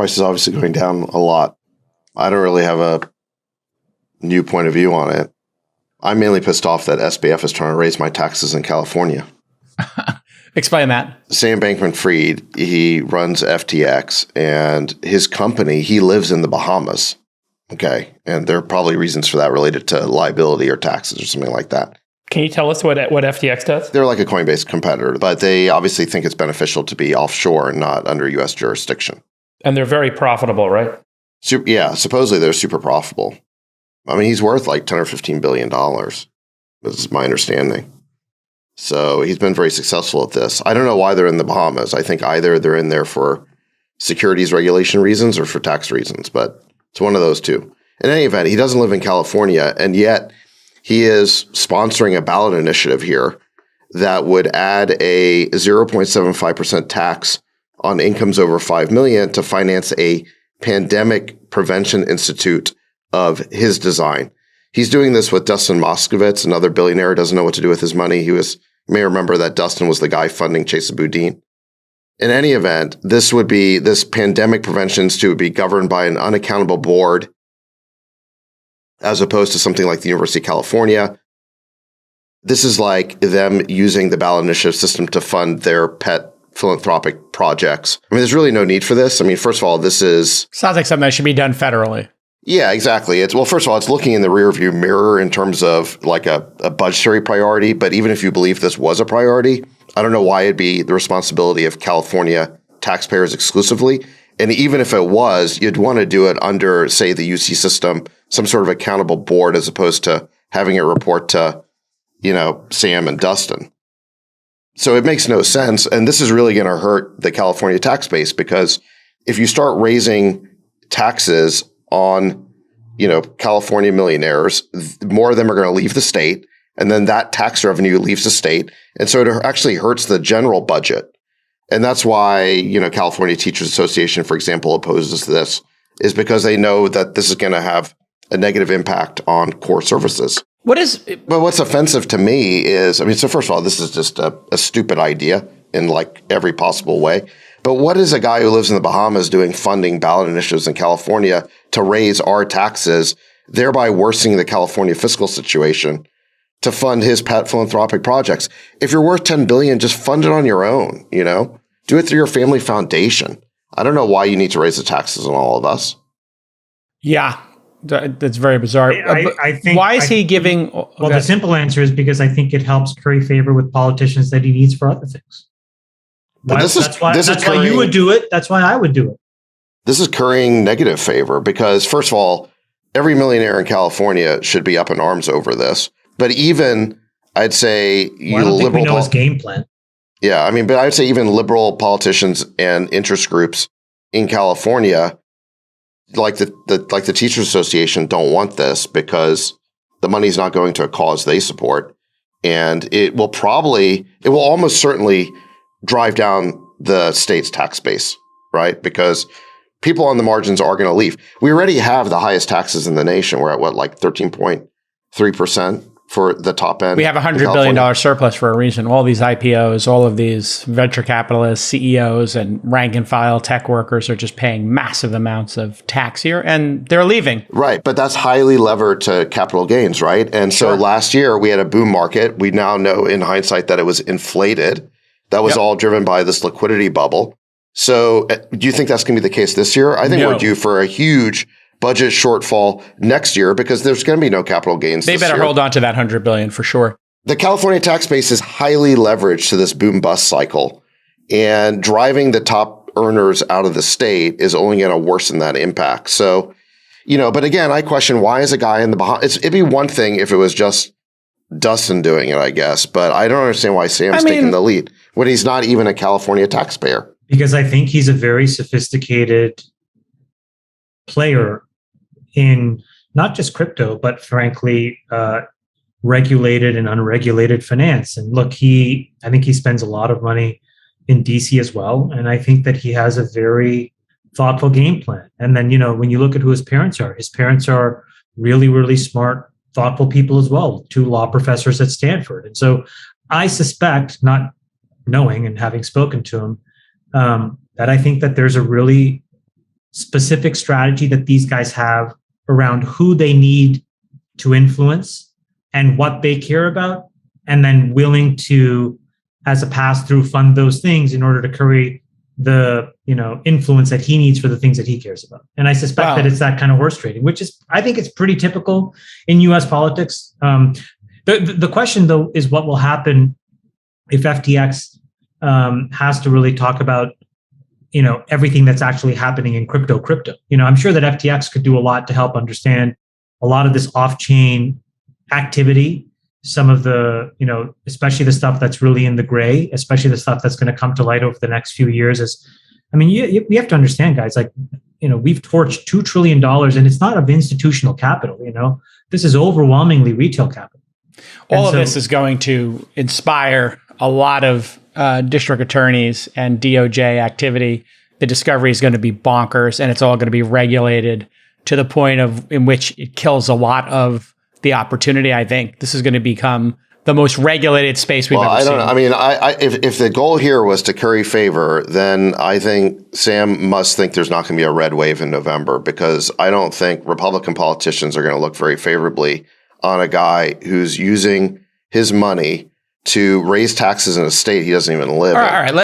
Price is obviously going down a lot. I don't really have a new point of view on it. I'm mainly pissed off that SBF is trying to raise my taxes in California. Explain that. Sam Bankman-Fried, he runs FTX, and his company, he lives in the Bahamas. Okay. And there are probably reasons for that related to liability or taxes or something like that. Can you tell us what FTX does? They're like a Coinbase competitor, but they obviously think it's beneficial to be offshore and not under U.S. jurisdiction. And they're very profitable, right? Yeah, supposedly they're super profitable. I mean, he's worth like $10 or $15 billion. This is my understanding. So he's been very successful at this. I don't know why they're in the Bahamas. I think either they're in there for securities regulation reasons or for tax reasons, but it's one of those two. In any event, he doesn't live in California, and yet he is sponsoring a ballot initiative here that would add a 0.75% tax on incomes over $5 million to finance a pandemic prevention institute of his design. He's doing this with Dustin Moskovitz, another billionaire who doesn't know what to do with his money. You may remember that Dustin was the guy funding Chesa Boudin. In any event, this pandemic prevention institute would be governed by an unaccountable board as opposed to something like the University of California. This is like them using the ballot initiative system to fund their pet philanthropic projects. I mean, there's really no need for this. I mean, first of all, sounds like something that should be done federally. Yeah, exactly. First of all, it's looking in the rearview mirror in terms of like a budgetary priority. But even if you believe this was a priority, I don't know why it'd be the responsibility of California taxpayers exclusively. And even if it was, you'd want to do it under, say, the UC system, some sort of accountable board, as opposed to having it report to, Sam and Dustin. So it makes no sense. And this is really going to hurt the California tax base, because if you start raising taxes on, California millionaires, more of them are going to leave the state, and then that tax revenue leaves the state. And so it actually hurts the general budget. And that's why, California Teachers Association, for example, opposes this, is because they know that this is going to have a negative impact on core services. But what's offensive to me is, so first of all, this is just a stupid idea in like every possible way. But what is a guy who lives in the Bahamas doing funding ballot initiatives in California to raise our taxes, thereby worsening the California fiscal situation, to fund his pet philanthropic projects? If you're worth $10 billion, just fund it on your own, Do it through your family foundation. I don't know why you need to raise the taxes on all of us. Yeah, that's very bizarre. I think. Why is he giving? Well, the simple answer is because I think it helps curry favor with politicians that he needs for other things. That's why you would do it. That's why I would do it. This is currying negative favor because, first of all, every millionaire in California should be up in arms over this. But even, I'd say, I don't think we know his game plan. Yeah, but I'd say even liberal politicians and interest groups in California, like the Teachers Association, don't want this because the money's not going to a cause they support, and it will almost certainly drive down the state's tax base, right? Because people on the margins are going to leave. We already have the highest taxes in the nation. We're at 13.3% for the top end. We have $100 billion surplus for a reason. All these IPOs, all of these venture capitalists, CEOs, and rank and file tech workers are just paying massive amounts of tax here, and they're leaving. Right, but that's highly levered to capital gains, right? And so last year we had a boom market. We now know in hindsight that it was inflated. That was all driven by this liquidity bubble. So do you think that's going to be the case this year? I think we're due for a huge budget shortfall next year because there's going to be no capital gains this year. They better hold on to that $100 billion for sure. The California tax base is highly leveraged to this boom-bust cycle, and driving the top earners out of the state is only going to worsen that impact. So, but again, I question, why is a guy in the Bahamas? It'd be one thing if it was just Dustin doing it, I guess, but I don't understand why Sam's taking the lead when he's not even a California taxpayer. Because I think he's a very sophisticated player in not just crypto, but frankly, regulated and unregulated finance. And look, I think he spends a lot of money in DC as well. And I think that he has a very thoughtful game plan. And then, when you look at who his parents are really, really smart, thoughtful people as well, 2 law professors at Stanford. And so I suspect, not knowing and having spoken to him, that I think that there's a really specific strategy that these guys have around who they need to influence and what they care about, and then willing to, as a pass-through, fund those things in order to create the influence that he needs for the things that he cares about. And I suspect that it's that kind of horse trading, which is, I think it's pretty typical in U.S. politics. The question, though, is what will happen if FTX has to really talk about everything that's actually happening in crypto. I'm sure that FTX could do a lot to help understand a lot of this off-chain activity, some of the, especially the stuff that's really in the gray, especially the stuff that's going to come to light over the next few years. You have to understand, guys, we've torched $2 trillion, and it's not of institutional capital. This is overwhelmingly retail capital. All of this is going to inspire a lot of district attorneys and DOJ activity. The discovery is going to be bonkers, and it's all going to be regulated to the point in which it kills a lot of the opportunity. I think this is going to become the most regulated space we've ever seen. I mean, if the goal here was to curry favor, then I think Sam must think there's not going to be a red wave in November, because I don't think Republican politicians are going to look very favorably on a guy who's using his money to raise taxes in a state he doesn't even live in. All right.